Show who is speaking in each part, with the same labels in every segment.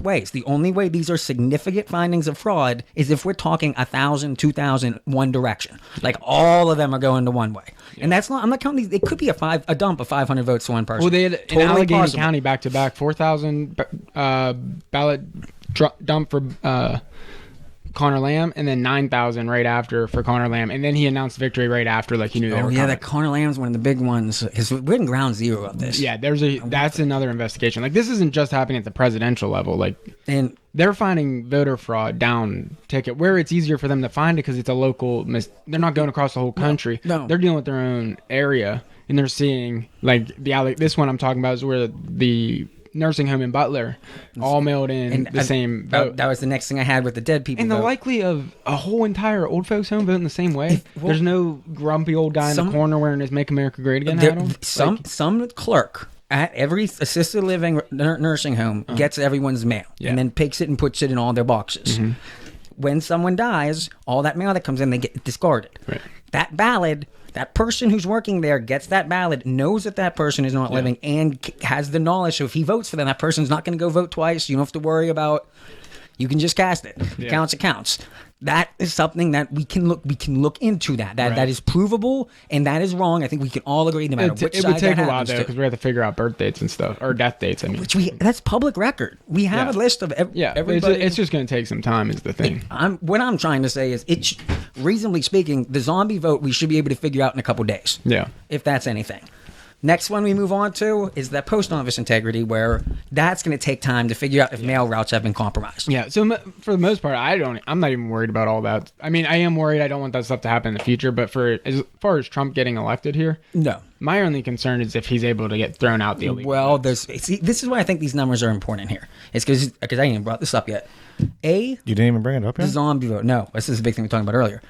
Speaker 1: ways. The only way these are significant findings of fraud is if we're talking 1,000, 2,000, one direction. Like all of them are going to one way. Yeah. And that's not, I'm not counting these. It could be a dump of 500 votes to one person.
Speaker 2: Well, they had
Speaker 1: totally
Speaker 2: in Allegheny
Speaker 1: possible.
Speaker 2: County back-to-back 4,000 ballot dump for Connor Lamb, and then 9,000 right after for Connor Lamb, and then he announced victory right after, like he knew they were coming.
Speaker 1: That Connor Lamb's one of the big ones. We're in ground zero of this.
Speaker 2: Yeah, that's another investigation. Like this isn't just happening at the presidential level. Like,
Speaker 1: and
Speaker 2: they're finding voter fraud down ticket where it's easier for them to find it because it's a local. They're not going across the whole country.
Speaker 1: No.
Speaker 2: They're dealing with their own area, and they're seeing like this one I'm talking about is where the nursing home in Butler all mailed in the same vote.
Speaker 1: That was the next thing I had with the dead people.
Speaker 2: And the likely of a whole entire old folks home voting the same way. There's no grumpy old guy in the corner wearing his "Make America Great Again" hat on.
Speaker 1: Some clerk at every assisted living nursing home gets everyone's mail and then picks it and puts it in all their boxes. Mm-hmm. When someone dies, all that mail that comes in, they get discarded. Right. That ballot, that person who's working there gets that ballot, knows that person is not living, and has the knowledge. So if he votes for them, that person's not going to go vote twice. You don't have to worry about. You can just cast it. Yeah. Counts. That is something that we can look into. That is provable, and that is wrong. I think we can all agree, no matter which side.
Speaker 2: It would take
Speaker 1: a
Speaker 2: while though, because we have to figure out birth dates and stuff, or death dates. I mean,
Speaker 1: that's public record. We have a list of everybody.
Speaker 2: It's just going to take some time. Is the thing.
Speaker 1: What I'm trying to say is, reasonably speaking, the zombie vote we should be able to figure out in a couple days. Yeah, if that's anything. Next one we move on to is that post office integrity, where that's going to take time to figure out if mail routes have been compromised.
Speaker 2: Yeah, so for the most part, I'm not even worried about all that. I mean, I am worried. I don't want that stuff to happen in the future. But as far as Trump getting elected here, no. My only concern is if he's able to get thrown out the illegal.
Speaker 1: Well, this is why I think these numbers are important here. It's because I didn't even brought this up yet. You
Speaker 3: didn't even bring it up yet?
Speaker 1: The zombie vote. No, this is a big thing we were talking about earlier.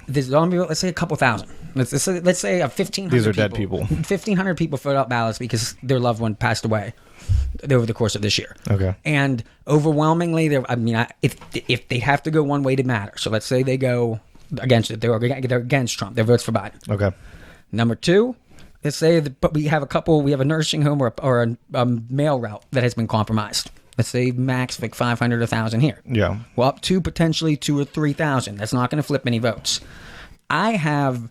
Speaker 1: The zombie vote, let's say a couple thousand. Let's say 1,500
Speaker 3: These are dead people.
Speaker 1: 1,500 people filled out ballots because their loved one passed away over the course of this year. Okay. And overwhelmingly, if they have to go one way to matter. So let's say they go against it. They're against Trump. Their vote's for Biden. Okay. Number two, let's say we have a nursing home or a mail route that has been compromised. Let's say max like 500 or 1,000 here. Yeah. Well, up to potentially 2,000 or 3,000. That's not going to flip any votes. I have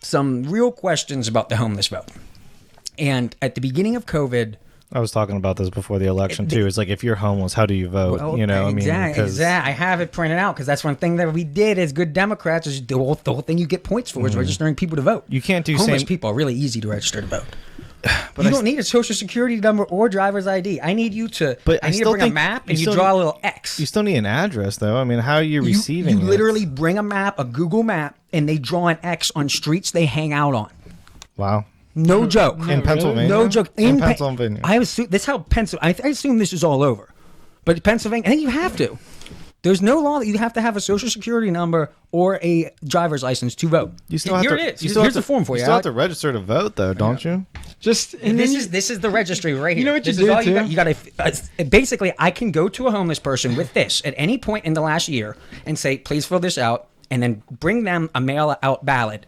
Speaker 1: some real questions about the homeless vote. And at the beginning of COVID,
Speaker 3: I was talking about this before the election too. It's like, if you're homeless, how do you vote?
Speaker 1: Well, exactly. I have it printed out because that's one thing that we did as good Democrats. Is the whole thing you get points for is registering people to vote.
Speaker 3: You can't do
Speaker 1: homeless people are really easy to register to vote. But you don't need a social security number or driver's ID. I need you to. But I need to bring a map and you draw a little X.
Speaker 3: You still need an address, though. I mean, how are you receiving?
Speaker 1: You literally bring a map, a Google map, and they draw an X on streets they hang out on.
Speaker 3: Wow.
Speaker 1: No joke.
Speaker 3: In Pennsylvania.
Speaker 1: No joke.
Speaker 3: In Pennsylvania.
Speaker 1: I assume this how Pennsylvania. I assume this is all over, but Pennsylvania. I think you have to. There's no law that you have to have a social security number or a driver's license to vote.
Speaker 3: You still have
Speaker 1: Here
Speaker 3: to,
Speaker 1: it is. Here's the form for you.
Speaker 3: You still have to register to vote, though, don't you?
Speaker 1: This is the registry right here.
Speaker 2: You know what
Speaker 1: this
Speaker 2: you
Speaker 1: is
Speaker 2: do,
Speaker 1: all
Speaker 2: too?
Speaker 1: you got to basically, I can go to a homeless person with this at any point in the last year and say, please fill this out, and then bring them a mail-out ballot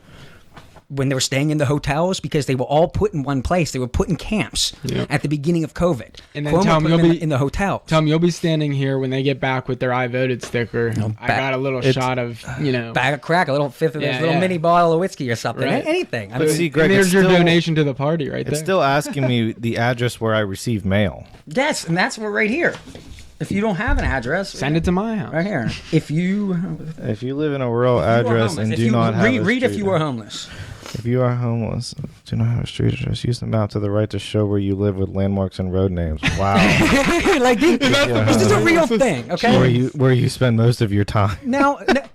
Speaker 1: when they were staying in the hotels, because they were all put in one place. They were put in camps at the beginning of COVID.
Speaker 2: And then tell them you'll be
Speaker 1: in the hotel.
Speaker 2: Tell them you'll be standing here when they get back with their "I voted" sticker. I got a little shot of
Speaker 1: bag of crack, a little fifth of this little mini bottle of whiskey or something. Right. Anything.
Speaker 3: But see, Greg,
Speaker 2: there's your donation to the party right there.
Speaker 3: It's still asking me the address where I receive mail.
Speaker 1: Yes, and that's right here. If you don't have an address,
Speaker 2: send it to my house
Speaker 1: right here. If you
Speaker 3: live in a rural address and do not have
Speaker 1: read if you are homeless.
Speaker 3: If you are homeless, do not have a street address, use the map to the right to show where you live with landmarks and road names. Wow.
Speaker 1: This is a real thing, okay?
Speaker 3: Where you spend most of your time.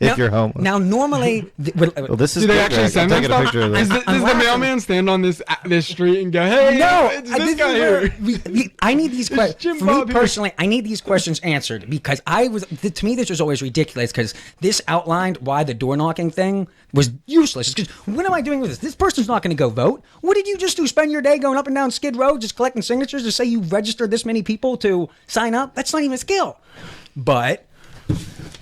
Speaker 3: If you're homeless.
Speaker 1: Now, normally...
Speaker 3: well, this is...
Speaker 2: Do they actually send them stuff? Does the mailman stand on this street and go, hey, this guy here?
Speaker 1: I need these questions... For me personally, I need these questions answered, because to me, this was always ridiculous, because this outlined why the door knocking thing was useless. Because what am I doing with this? This person's not going to go vote. What did you just do? Spend your day going up and down Skid Row just collecting signatures to say you registered this many people to sign up? That's not even a skill. But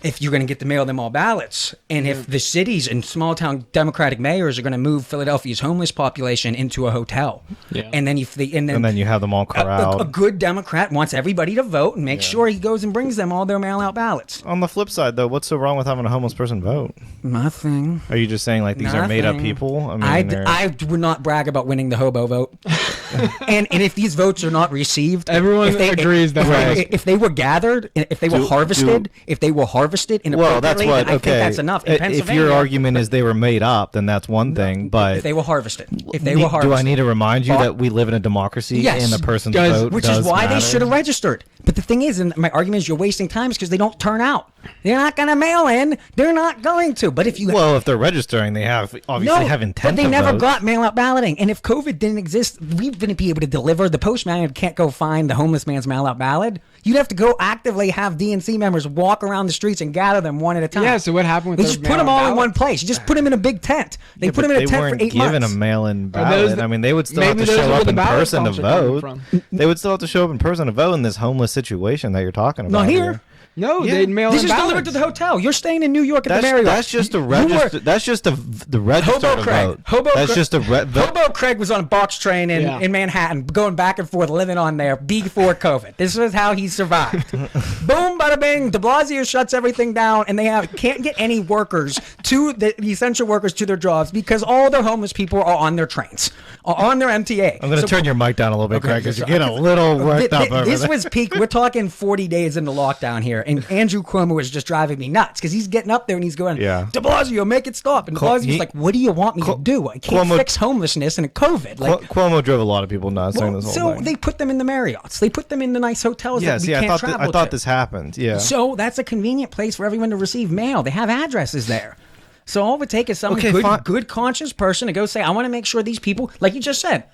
Speaker 1: if you're going to get to mail them all ballots, and if the cities and small town Democratic mayors are going to move Philadelphia's homeless population into a hotel, and then
Speaker 3: then you have them all corralled.
Speaker 1: A good Democrat wants everybody to vote and make sure he goes and brings them all their mail out ballots.
Speaker 3: On the flip side, though, what's so wrong with having a homeless person vote?
Speaker 1: Nothing.
Speaker 3: Are you just saying like these are made up people?
Speaker 1: I would not brag about winning the hobo vote. and if these votes are not received,
Speaker 2: everyone agrees that
Speaker 1: if they were gathered, if they were harvested inappropriately,
Speaker 3: well, that's what.
Speaker 1: I think that's enough. In
Speaker 3: if your argument is they were made up, then that's one thing. But
Speaker 1: if they were harvested,
Speaker 3: do I need to remind you that we live in a democracy and the person's vote
Speaker 1: which
Speaker 3: does
Speaker 1: is why
Speaker 3: matter?
Speaker 1: they should have registered. But the thing is, and my argument is, you're wasting time because they don't turn out. They're not going to mail in. They're not going to. But if they're
Speaker 3: registering, they have intent.
Speaker 1: But they never
Speaker 3: vote.
Speaker 1: got mail out balloting. And if COVID didn't exist, we wouldn't be able to deliver. The postman can't go find the homeless man's mail out ballot. You'd have to go actively have DNC members walk around the streets and gather them one at a time.
Speaker 2: Yeah, so what happened with
Speaker 1: they just put them all in one place. You just put them in a big tent. They put them in a tent for 8 months.
Speaker 3: They weren't given a mail-in ballot. I mean, they would still have to show up in person to vote. They would still have to show up in person to vote in this homeless situation that you're talking about.
Speaker 1: Not here.
Speaker 2: No, they'd mail
Speaker 1: this
Speaker 2: in
Speaker 1: is delivered to the hotel. You're staying in New York at the Marriott.
Speaker 3: That's just a register. That's just the register to vote.
Speaker 1: Hobo Craig was on a box train in Manhattan, going back and forth, living on there before COVID. This is how he survived. Boom, bada bing. De Blasio shuts everything down, and they can't get any workers to the essential workers to their jobs because all their homeless people are on their trains, are on their MTA.
Speaker 3: I'm going to turn your mic down a little bit, Craig, because you're getting a little worked up over
Speaker 1: This was peak. We're talking 40 days into lockdown here. And Andrew Cuomo is just driving me nuts because he's getting up there and he's going, De Blasio, make it stop. And De Blasio's like, what do you want me to do? I can't fix homelessness and COVID.
Speaker 3: Cuomo drove a lot of people nuts during this whole thing.
Speaker 1: They put them in the Marriotts. They put them in the nice hotels that we can't travel to.
Speaker 3: I thought this happened. Yeah.
Speaker 1: So that's a convenient place for everyone to receive mail. They have addresses there. So all it would take is some good conscious person to go say, I want to make sure these people, like you just said,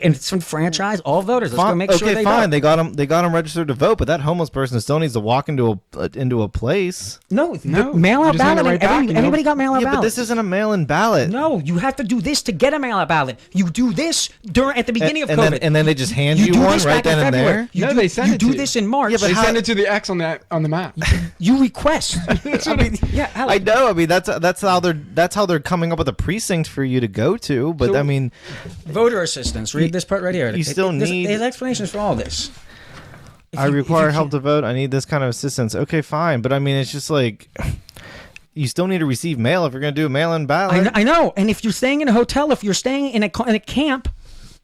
Speaker 1: and it's from franchise, all voters. Let's go make sure they vote.
Speaker 3: They got them registered to vote, but that homeless person still needs to walk into a place.
Speaker 1: No, mail out ballot. Anybody got mail out ballot?
Speaker 3: But this isn't a mail in ballot.
Speaker 1: No, you have to do this to get a mail out ballot. You do this at the beginning of COVID,
Speaker 3: and then they just hand you one right then and there.
Speaker 1: They send it. You do this in March.
Speaker 2: Yeah, but they send it to the X on the map.
Speaker 1: You request.
Speaker 3: I know. I mean, that's how they're coming up with a precinct for you to go to. But I mean,
Speaker 1: voter assistance. Read this part right here.
Speaker 3: You still need.
Speaker 1: There's explanations for all this.
Speaker 3: I require help to vote. I need this kind of assistance. Okay, fine. But I mean, it's just like you still need to receive mail if you're going to do a mail-in ballot.
Speaker 1: I know. And if you're staying in a hotel, if you're staying in a camp,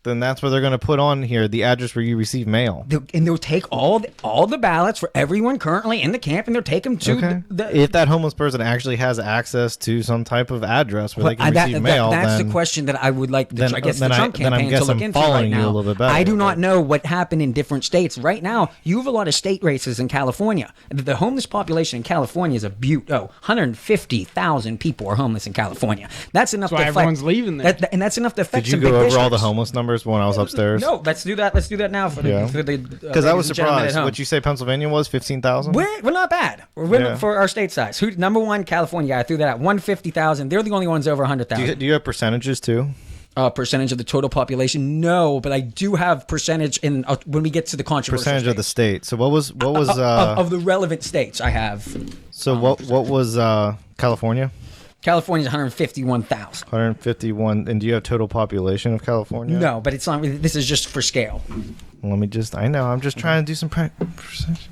Speaker 3: then that's where they're going to put on here the address where you receive mail.
Speaker 1: And they'll take all the ballots for everyone currently in the camp, and they'll take them to
Speaker 3: if that homeless person actually has access to some type of address where they can receive mail.
Speaker 1: That's the question that I would like the Trump campaign to look into right now.
Speaker 3: A little bit better,
Speaker 1: I do not know what happened in different states. Right now, you have a lot of state races in California. The homeless population in California is a beaut. 150,000 people are homeless in California. That's enough to affect.
Speaker 2: Everyone's leaving there.
Speaker 1: And that's enough to affect some
Speaker 3: big
Speaker 1: big
Speaker 3: districts. Did you go over
Speaker 1: districts.
Speaker 3: all the homeless numbers when I was upstairs?
Speaker 1: No, let's do that. Let's do that now for the
Speaker 3: because I was surprised. What you say Pennsylvania was 15,000?
Speaker 1: We're not bad. We're winning for our state size. Number one, California. I threw that at 150,000. They're the only ones over 100,000.
Speaker 3: Do you have percentages too?
Speaker 1: Percentage of the total population? No, but I do have percentage in when we get to the controversial
Speaker 3: percentage
Speaker 1: states.
Speaker 3: Of the state. So what was
Speaker 1: of the relevant states I have.
Speaker 3: So what was California?
Speaker 1: California's 151,000.
Speaker 3: 151. And do you have total population of California?
Speaker 1: No, but it's not. This is just for scale.
Speaker 3: I'm just trying to do some percentage.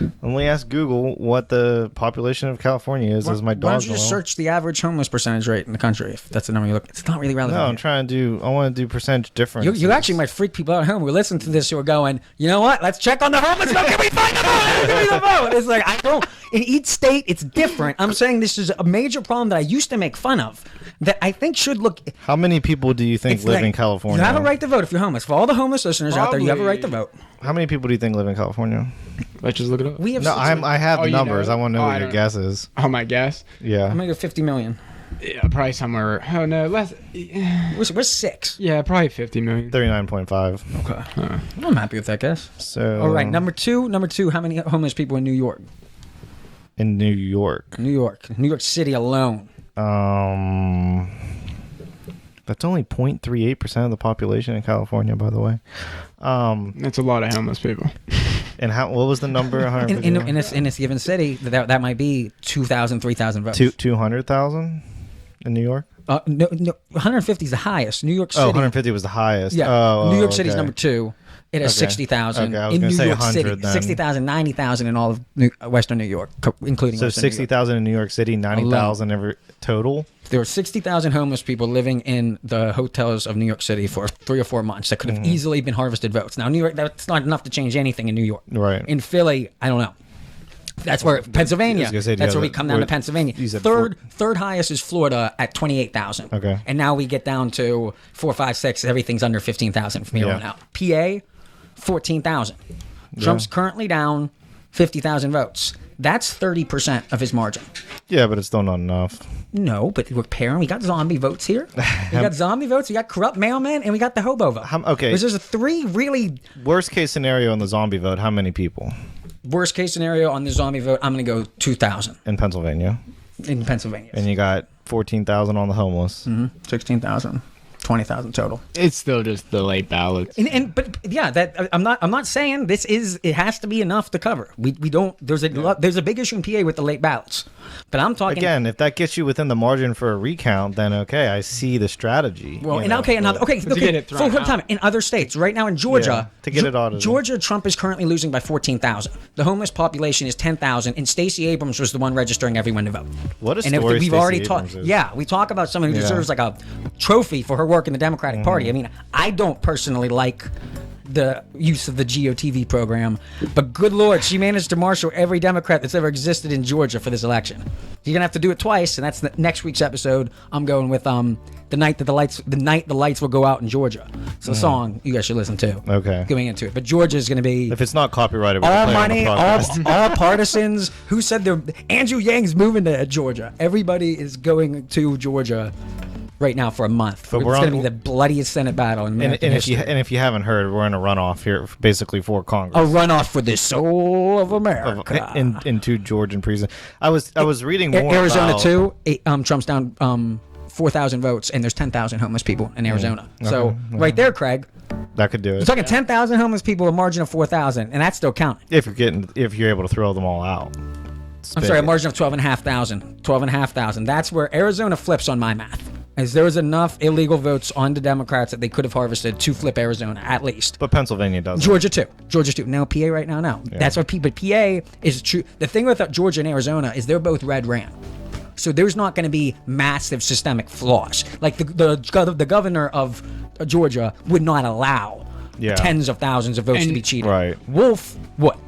Speaker 3: Let me ask Google what the population of California is. As my dog.
Speaker 1: Why don't you just search the average homeless percentage rate in the country? If that's the number you look, it's not really relevant.
Speaker 3: No, I want to do percentage difference.
Speaker 1: You actually might freak people out at home who listen to this who are going, you know what? Let's check on the homeless. Can we find the vote? Give me the vote. It's like I don't. In each state, it's different. I'm saying this is a major problem that I used to make fun of. That I think should look.
Speaker 3: How many people do you think live in California?
Speaker 1: You have a right to vote if you're homeless. For all the homeless listeners out there, you have a right to vote.
Speaker 3: How many people do you think live in California?
Speaker 2: Let's just look it up.
Speaker 3: I have the numbers. I want to know what your guess is.
Speaker 2: Oh, my guess?
Speaker 3: Yeah.
Speaker 1: I'm gonna go 50 million.
Speaker 2: Yeah, probably somewhere. Oh no, less.
Speaker 1: We're 6.
Speaker 2: Yeah, probably 50 million.
Speaker 3: 39.5.
Speaker 1: Okay. I'm happy with that guess.
Speaker 3: So.
Speaker 1: All right, number two. How many homeless people in New York?
Speaker 3: In New York.
Speaker 1: New York City alone.
Speaker 3: That's only 0.38% of the population in California, by the way.
Speaker 2: That's a lot of homeless people.
Speaker 3: And what was the number?
Speaker 1: In this given city, that might be 2,000, 3,000 votes.
Speaker 3: 200,000 in New York?
Speaker 1: No, 150 is the highest. New York City.
Speaker 3: 150 was the highest.
Speaker 1: Yeah. New York City's number 2. It has 60,000
Speaker 3: Okay, I was
Speaker 1: in
Speaker 3: gonna
Speaker 1: New
Speaker 3: say
Speaker 1: York
Speaker 3: 100
Speaker 1: City.
Speaker 3: then.
Speaker 1: 60,000, 90,000 in all of Western New York, including
Speaker 3: So
Speaker 1: Western New York.
Speaker 3: 60,000 in New York City, 90,000 every total.
Speaker 1: There were 60,000 homeless people living in the hotels of New York City for 3 or 4 months that could have easily been harvested votes. Now, New York, that's not enough to change anything in New York.
Speaker 3: Right.
Speaker 1: In Philly, I don't know. That's where Pennsylvania. That's where we come down to Pennsylvania. Third highest is Florida at 28,000.
Speaker 3: Okay.
Speaker 1: And now we get down to 4, 5, 6. Everything's under 15,000 from here on out. PA, 14,000. Trump's currently down 50,000 votes. That's 30% of his margin.
Speaker 3: Yeah, but it's still not enough.
Speaker 1: No, but we're pairing. We got zombie votes here. We got zombie votes. We got corrupt mailmen, and we got the hobo vote.
Speaker 3: Okay.
Speaker 1: There's a 3 really
Speaker 3: worst case scenario in the zombie vote. How many people?
Speaker 1: Worst case scenario on the zombie vote, I'm going to go 2,000
Speaker 3: in Pennsylvania.
Speaker 1: In Pennsylvania,
Speaker 3: and you got 14,000 on the homeless.
Speaker 1: 16,000. 20,000 total.
Speaker 2: It's still just the late ballots.
Speaker 1: But yeah, that I'm not saying this is. It has to be enough to cover. We don't. There's a big issue in PA with the late ballots. But I'm talking
Speaker 3: again. If that gets you within the margin for a recount, then okay, I see the strategy.
Speaker 1: Well, in other states, right now in Georgia,
Speaker 3: to get it audited.
Speaker 1: Georgia, Trump is currently losing by 14,000. The homeless population is 10,000, and Stacey Abrams was the one registering everyone to vote.
Speaker 3: What a story!
Speaker 1: We've already talked. Yeah, we talk about someone who deserves like a trophy for her work in the Democratic Party. I mean, I don't personally like the use of the GOTV program, but good Lord, she managed to marshal every Democrat that's ever existed in Georgia for this election. You're gonna have to do it twice, and that's the next week's episode. I'm going with the night the lights will go out in Georgia. It's a song you guys should listen to.
Speaker 3: Okay,
Speaker 1: going into it, but Georgia is gonna be,
Speaker 3: if it's not copyrighted,
Speaker 1: all money, all partisans. Who said they're Andrew Yang's moving to Georgia? Everybody is going to Georgia right now for a month. But it's going to be the bloodiest Senate battle in American history.
Speaker 3: If you haven't heard, we're in a runoff here, basically for Congress.
Speaker 1: A runoff for the soul of America.
Speaker 3: Into Georgian precincts. I was reading more
Speaker 1: Arizona
Speaker 3: about,
Speaker 1: too. Trump's down 4,000 votes, and there's 10,000 homeless people in Arizona. So right there, Craig.
Speaker 3: That could do it.
Speaker 1: You're talking 10,000 homeless people, a margin of 4,000, and that's still counting.
Speaker 3: If you're able to throw them all out.
Speaker 1: I'm sorry, a margin of 12,500. 12,500. That's where Arizona flips on my math. As there was enough illegal votes on the Democrats that they could have harvested to flip Arizona, at least.
Speaker 3: But Pennsylvania doesn't.
Speaker 1: Georgia too. Now PA right now, no. Yeah. That's what but PA is true. The thing with Georgia and Arizona is they're both red ran. So there's not going to be massive systemic flaws. Like the governor of Georgia would not allow tens of thousands of votes to be cheated.
Speaker 3: Right.
Speaker 1: Wolf, what?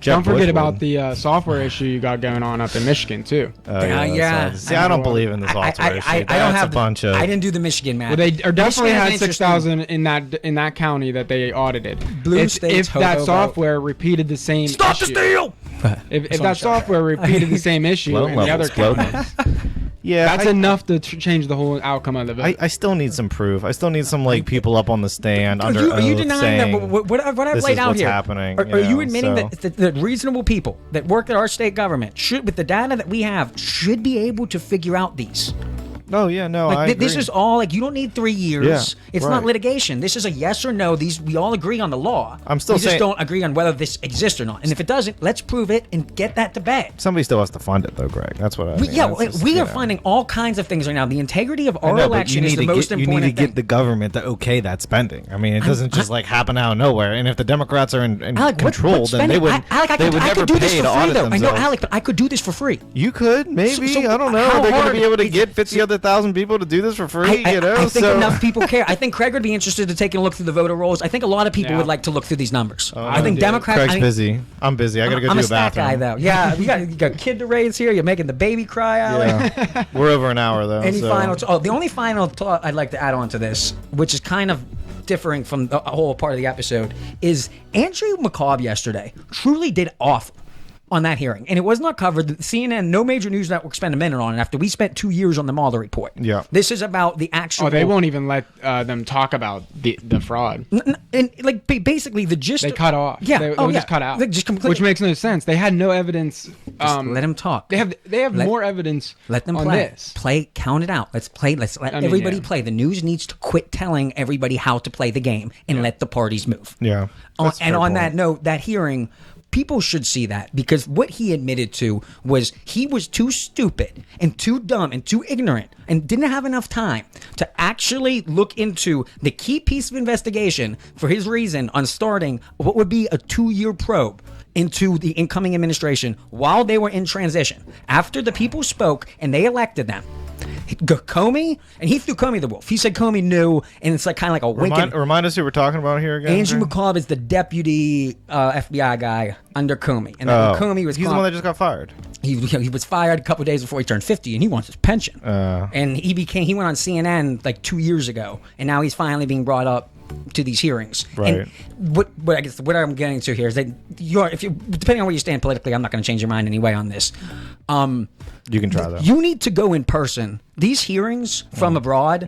Speaker 2: Don't forget about the software issue you got going on up in Michigan too.
Speaker 1: Yeah.
Speaker 3: See, I don't believe in the software issue.
Speaker 1: I don't have a bunch of. I didn't do the Michigan math.
Speaker 2: Well, they definitely had 6,000 in that county that they audited.
Speaker 1: Blue states.
Speaker 2: If that software repeated the same.
Speaker 1: Stop the steal.
Speaker 2: If that software repeated the same issue in the other counties.
Speaker 3: Yeah,
Speaker 2: that's enough to change the whole outcome of the vote.
Speaker 3: I still need some proof. I still need some people up on the stand under oath.
Speaker 1: Are you denying that what I've laid out here?
Speaker 3: Happening,
Speaker 1: are you admitting that reasonable people that work at our state government should, with the data that we have, should be able to figure out these?
Speaker 3: Oh yeah, no. I agree.
Speaker 1: This is all you don't need 3 years.
Speaker 3: Yeah,
Speaker 1: it's not litigation. This is a yes or no. We all agree on the law.
Speaker 3: We just
Speaker 1: don't agree on whether this exists or not. And if it doesn't, let's prove it and get that to bed.
Speaker 3: Somebody still has to fund it, though, Greg. That's what I mean.
Speaker 1: We are funding all kinds of things right now. The integrity of our election is the most important thing.
Speaker 3: You need to get the government to okay that spending. I mean, it doesn't just happen out of nowhere. And if the Democrats are in control, then they would never pay to audit themselves.
Speaker 1: I know, Alec, but I could do this for free.
Speaker 3: You could, maybe. I don't know. Are they going to be able to get 50 other thousand people to do this for free?
Speaker 1: I think enough people care. I think Craig would be interested to take a look through the voter rolls. I think a lot of people would like to look through these numbers. I think Democrats.
Speaker 3: Craig's busy. I'm busy. I gotta go to the bathroom.
Speaker 1: I'm a guy though. Yeah, you got a kid to raise here. You're making the baby cry out.
Speaker 3: Yeah. We're over an hour though.
Speaker 1: The only final thought I'd like to add on to this, which is kind of differing from the whole part of the episode, is Andrew McCabe yesterday truly did awful on that hearing, and it was not covered. CNN, no major news network spent a minute on it after we spent 2 years on the Mueller report.
Speaker 3: Yeah,
Speaker 1: this is about the actual.
Speaker 2: Oh, they won't even let them talk about the fraud.
Speaker 1: And basically the gist.
Speaker 2: They cut off.
Speaker 1: Yeah,
Speaker 2: they just cut out. Which makes no sense. They had no evidence.
Speaker 1: Just let them talk.
Speaker 2: They have more evidence.
Speaker 1: Let them
Speaker 2: play.
Speaker 1: Play. Count it out. Let's play. Let's let everybody play. The news needs to quit telling everybody how to play the game and let the parties move.
Speaker 3: Yeah.
Speaker 1: And on that note, that hearing people should see that, because what he admitted to was he was too stupid and too dumb and too ignorant and didn't have enough time to actually look into the key piece of investigation for his reason on starting what would be a 2-year probe into the incoming administration while they were in transition. After the people spoke and they elected them, Comey, and he threw Comey the wolf. He said Comey knew, and it's like kind of like a wink.
Speaker 3: Remind us who we're talking about here again.
Speaker 1: Andrew McCabe is the deputy FBI guy under Comey, and Comey was
Speaker 3: he's the one that just got fired.
Speaker 1: He was fired a couple of days before he turned 50, and he wants his pension. And he went on CNN like 2 years ago, and now he's finally being brought up to these hearings.
Speaker 3: Right.
Speaker 1: And what I guess what I'm getting to here is that depending on where you stand politically, I'm not going to change your mind anyway on this.
Speaker 3: You can try that.
Speaker 1: You need to go in person. These hearings from abroad,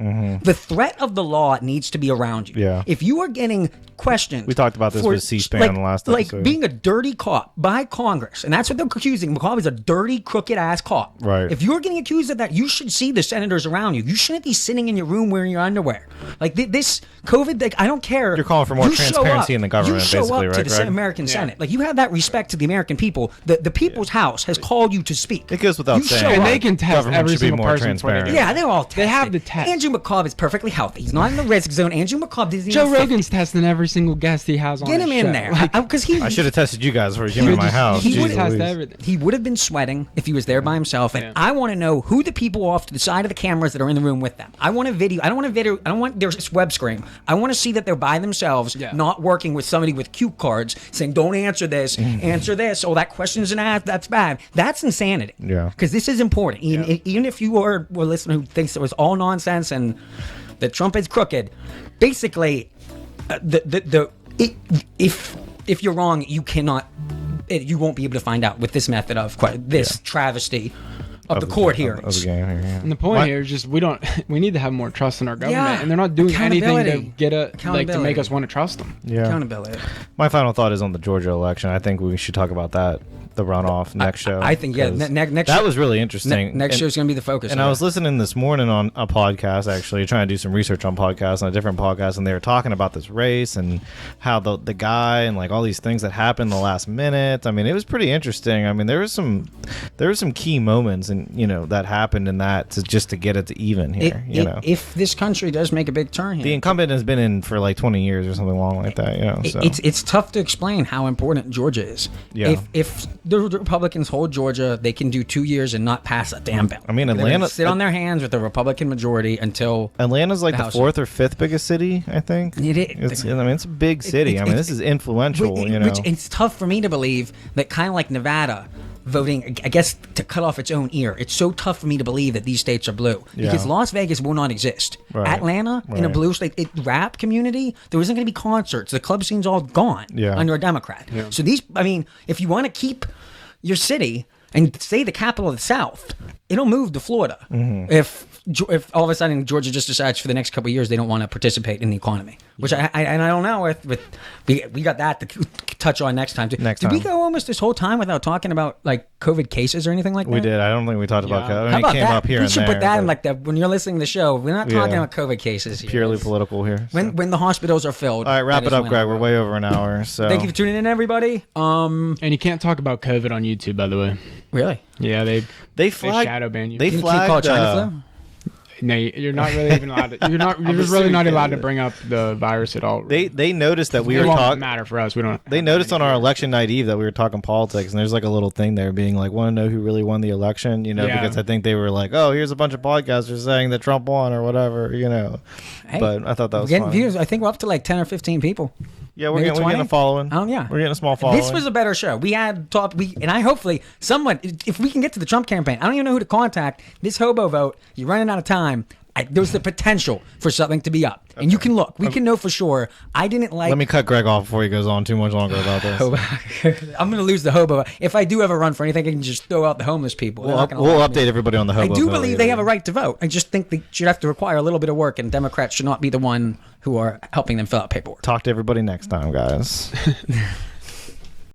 Speaker 1: the threat of the law needs to be around you.
Speaker 3: Yeah.
Speaker 1: If you are getting questioned,
Speaker 3: we talked about this with C-SPAN last episode.
Speaker 1: Like being a dirty cop by Congress, and that's what they're accusing. McCabe is a dirty, crooked ass cop.
Speaker 3: Right.
Speaker 1: If you're getting accused of that, you should see the senators around you. You shouldn't be sitting in your room wearing your underwear. Like this COVID, like, I don't care.
Speaker 3: You're calling for more transparency in the government,
Speaker 1: basically,
Speaker 3: right?
Speaker 1: You show up to the American Senate. Like, you have that respect to the American people. The people's house has called you to speak.
Speaker 3: It goes without saying.
Speaker 2: And they can test every single person.
Speaker 3: Transparent.
Speaker 1: Yeah, they're all tested.
Speaker 2: They have the test.
Speaker 1: Andrew McCabe is perfectly healthy. He's not in the risk zone. Andrew McCabe doesn't
Speaker 2: Joe Rogan's testing every single guest he has on
Speaker 1: Get
Speaker 2: his
Speaker 1: him in
Speaker 2: show.
Speaker 1: there.
Speaker 2: Like,
Speaker 1: Because
Speaker 3: I should have tested you guys before you came to my house.
Speaker 1: He would
Speaker 2: test everything.
Speaker 1: He would have been sweating if he was there by himself. And I want to know who the people off to the side of the cameras that are in the room with them. I want a video. I don't want a video. I don't want their web screen. I want to see that they're by themselves, not working with somebody with cue cards saying, "Don't answer this, answer this." Oh, that question's an ask. That's bad. That's insanity.
Speaker 3: Yeah.
Speaker 1: Because this is important. Even if you were a listener who thinks it was all nonsense and that Trump is crooked, basically, if you're wrong, you cannot. You won't be able to find out with this method of this travesty of the court hearings.
Speaker 2: And the point here is just we need to have more trust in our government, and they're not doing anything to get to make us want to trust them.
Speaker 3: Yeah.
Speaker 1: Accountability.
Speaker 3: My final thought is on the Georgia election. I think we should talk about that, the runoff next show.
Speaker 1: I think next
Speaker 3: that was really interesting.
Speaker 1: Next show is going to be the focus.
Speaker 3: And I was listening this morning on a podcast, actually trying to do some research on podcasts, on a different podcast, and they were talking about this race and how the guy and like all these things that happened the last minute. I mean, it was pretty interesting. I mean, there was some key moments and that happened in that to get it to even here.
Speaker 1: If this country does make a big turn here,
Speaker 3: the incumbent has been in for like 20 years or something long like that. So.
Speaker 1: It's tough to explain how important Georgia is.
Speaker 3: Yeah.
Speaker 1: If the Republicans hold Georgia, they can do 2 years and not pass a damn bill.
Speaker 3: I mean, Atlanta
Speaker 1: sit on their hands with a Republican majority until
Speaker 3: Atlanta's like the fourth or fifth biggest city, I think.
Speaker 1: It is.
Speaker 3: It's a big city. This is influential.
Speaker 1: Which it's tough for me to believe that, kind of like Nevada voting, I guess, to cut off its own ear. It's so tough for me to believe that these states are blue because Las Vegas will not exist.
Speaker 3: Right.
Speaker 1: Atlanta in a blue state, rap community, there isn't going to be concerts. The club scene's all gone under a Democrat. Yeah. So if you want to keep your city and say the capital of the South, it'll move to Florida. Mm-hmm. If all of a sudden Georgia just decides for the next couple of years they don't want to participate in the economy, which I don't know. We got that to touch on next time. Did we go almost this whole time without talking about like COVID cases or anything like that?
Speaker 3: We did. I don't think we talked about COVID.
Speaker 1: How about
Speaker 3: it came
Speaker 1: that?
Speaker 3: up here
Speaker 1: we
Speaker 3: and
Speaker 1: should
Speaker 3: there,
Speaker 1: put that in like that when you're listening to the show. We're not talking about COVID cases here.
Speaker 3: Purely political here.
Speaker 1: When the hospitals are filled.
Speaker 3: All right, wrap it up, Greg. We're way over an hour. So
Speaker 1: thank you for tuning in, everybody.
Speaker 2: And you can't talk about COVID on YouTube, by the way.
Speaker 1: Really?
Speaker 2: Yeah, they shadow ban you.
Speaker 3: They flagged
Speaker 1: China flu?
Speaker 2: No, you're not really even allowed to. You're just really not allowed to bring up the virus at all.
Speaker 3: They noticed that we were talking.
Speaker 2: It won't matter for us. We don't.
Speaker 3: They noticed on our election night eve that we were talking politics, and there's like a little thing there being like, want to know who really won the election? Because I think they were like, oh, here's a bunch of podcasters saying that Trump won or whatever.
Speaker 1: Hey,
Speaker 3: but I thought that was
Speaker 1: getting views. I think we're up to like 10 or 15 people.
Speaker 3: Yeah, we're getting a following.
Speaker 1: Yeah,
Speaker 3: we're getting a small following.
Speaker 1: This was a better show. We had talked. And I hopefully someone, if we can get to the Trump campaign, I don't even know who to contact. This hobo vote. You're running out of time. There's the potential for something to be up. Okay. And you can look. We can know for sure. I didn't like...
Speaker 3: Let me cut Greg off before he goes on too much longer about this.
Speaker 1: I'm going to lose the hobo. If I do ever run for anything, I can just throw out the homeless people.
Speaker 3: We'll update everybody on the hobo.
Speaker 1: I do believe they have a right to vote. I just think they should have to require a little bit of work, and Democrats should not be the one who are helping them fill out paperwork.
Speaker 3: Talk to everybody next time, guys.